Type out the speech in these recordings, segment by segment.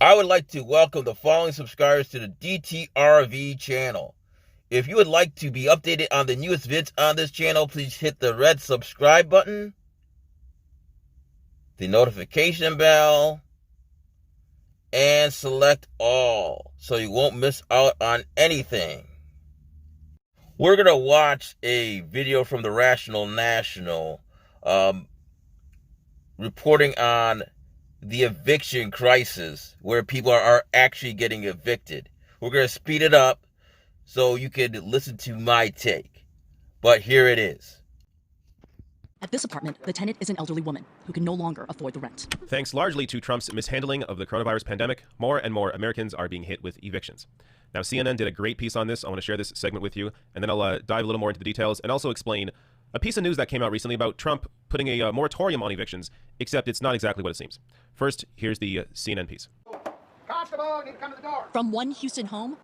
I would like to welcome the following subscribers to the DTRV channel. If you would like to be updated on the newest vids on this channel, please hit the red subscribe button, the notification bell, and select all so you won't miss out on anything. We're going to watch a video from the Rational National reporting on the eviction crisis where people are actually getting evicted. We're going to speed it up so you can listen to my take. But here it is. At this apartment, the tenant is an elderly woman who can no longer afford the rent. Thanks largely to Trump's mishandling of the coronavirus pandemic, more and more Americans are being hit with evictions. Now, CNN did a great piece on this. I want to share this segment with you, and then I'll dive a little more into the details and also explain a piece of news that came out recently about Trump putting a moratorium on evictions, except it's not exactly what it seems. First, here's the CNN piece. Constable, need to come to the door. From one Houston home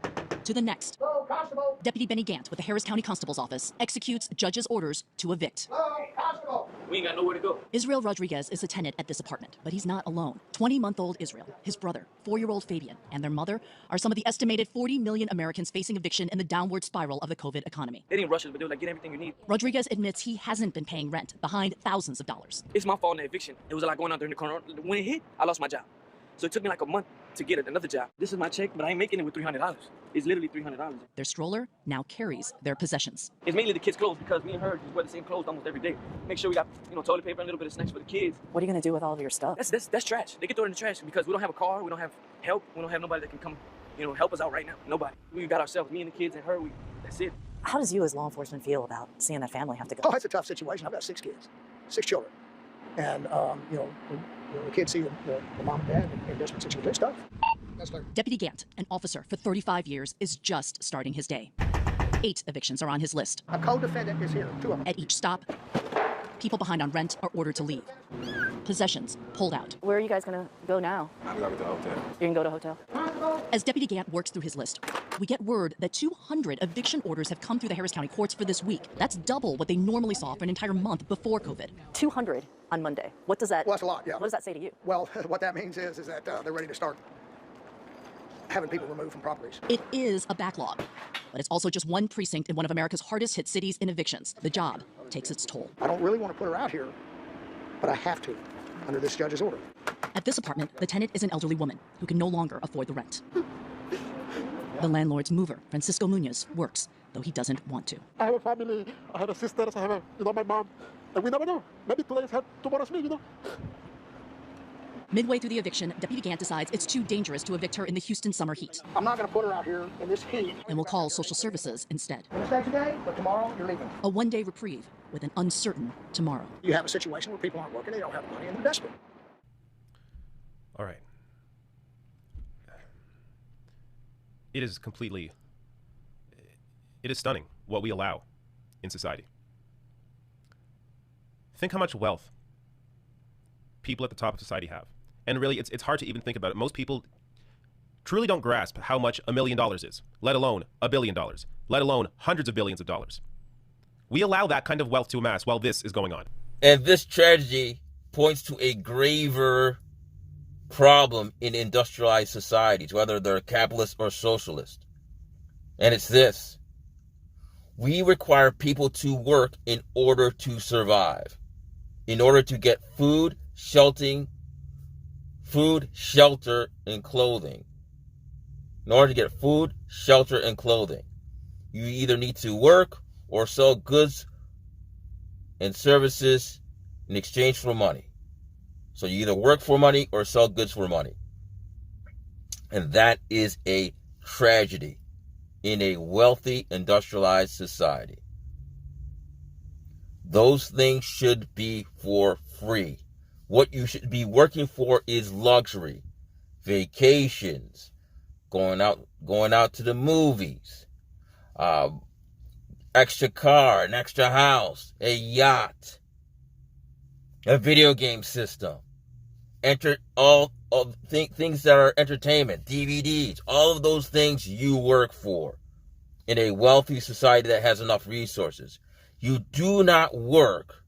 to the next, Hello, Constable. Deputy Benny Gant with the Harris County Constable's Office executes judge's orders to evict. Hello, Constable. We ain't got nowhere to go. Israel Rodriguez is a tenant at this apartment, but he's not alone. 20-month-old Israel, his brother, 4-year-old Fabian, and their mother are some of the estimated 40 million Americans facing eviction in the downward spiral of the COVID economy. They didn't rush us, but they were like, get everything you need. Rodriguez admits he hasn't been paying rent, behind thousands of dollars. It's my fault in the eviction. It was a lot going on during the corona. When it hit, I lost my job. So it took me like a month to get another job. This is my check, but I ain't making it with $300. It's literally $300. Their stroller now carries their possessions. It's mainly the kids' clothes because me and her just wear the same clothes almost every day. Make sure we got, toilet paper and a little bit of snacks for the kids. What are you going to do with all of your stuff? That's trash. They can throw it in the trash because we don't have a car, we don't have help, we don't have nobody that can come, help us out right now. Nobody. We got ourselves, me and the kids and her, that's it. How does you as law enforcement feel about seeing that family have to go? Oh, it's a tough situation. I've got 6 kids, 6 children. And, the kids see the mom and dad in desperate situations. It's tough. That's tough. Deputy Gant, an officer for 35 years, is just starting his day. 8 evictions are on his list. A co-defendant is here, 2 of them. At each stop, people behind on rent are ordered to leave. Possessions pulled out. Where are you guys going to go now? I'm going to the hotel. You're going to go to a hotel? As Deputy Gant works through his list, we get word that 200 eviction orders have come through the Harris County courts for this week. That's double what they normally saw for an entire month before COVID. 200 on Monday. What does that... Well, that's a lot, yeah. What does that say to you? Well, what that means is that they're ready to start having people removed from properties. It is a backlog, but it's also just one precinct in one of America's hardest hit cities in evictions. The job takes its toll. I don't really want to put her out here, but I have to under this judge's order. At this apartment, the tenant is an elderly woman who can no longer afford the rent. The landlord's mover, Francisco Munoz, works, though he doesn't want to. I have a family, I have a sister, I have my mom, and we never know. Maybe today's her, tomorrow's me, Midway through the eviction, Deputy Gant decides it's too dangerous to evict her in the Houston summer heat I'm not going to put her out here in this heat. and will call social services instead. You're going to stay today, but tomorrow you're leaving. A one-day reprieve with an uncertain tomorrow. You have a situation where people aren't working, they don't have money, and they're desperate. All right. It is stunning what we allow in society. Think how much wealth people at the top of society have. And really, it's hard to even think about it. Most people truly don't grasp how much $1 million is, let alone $1 billion, let alone hundreds of billions of dollars. We allow that kind of wealth to amass while this is going on. And this tragedy points to a graver problem in industrialized societies, whether they're capitalist or socialist. And it's this. We require people to work in order to survive, in order to get food, shelter, and clothing. In order to get food, shelter, and clothing, you either need to work or sell goods and services in exchange for money. So you either work for money or sell goods for money. And that is a tragedy in a wealthy, industrialized society. Those things should be for free. What you should be working for is luxury, vacations, going out to the movies, extra car, an extra house, a yacht, a video game system, all of things that are entertainment, DVDs, all of those things you work for in a wealthy society that has enough resources. You do not work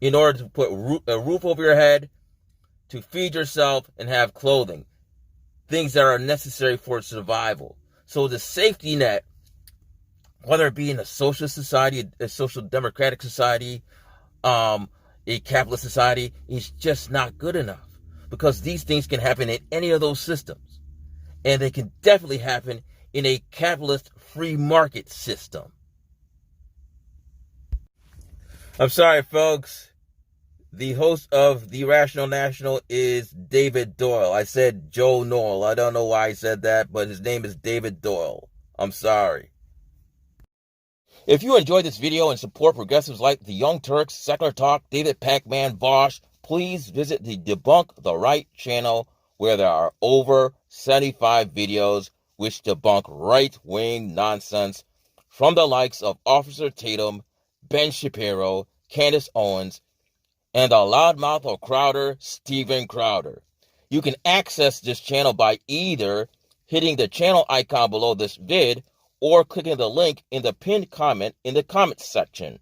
in order to put a roof over your head, to feed yourself and have clothing, things that are necessary for survival. So the safety net, whether it be in a socialist society, a social democratic society, a capitalist society, is just not good enough, because these things can happen in any of those systems, and they can definitely happen in a capitalist free market system. I'm sorry, folks. The host of The Rational National is David Doel. I said Joe Noel. I don't know why I said that, but his name is David Doel. I'm sorry. If you enjoyed this video and support progressives like the Young Turks, Secular Talk, David Pac-Man, Bosch, please visit the Debunk the Right channel, where there are over 75 videos which debunk right-wing nonsense from the likes of Officer Tatum, Ben Shapiro, Candace Owens, and the loudmouth of Crowder, Steven Crowder. You can access this channel by either hitting the channel icon below this vid or clicking the link in the pinned comment in the comments section.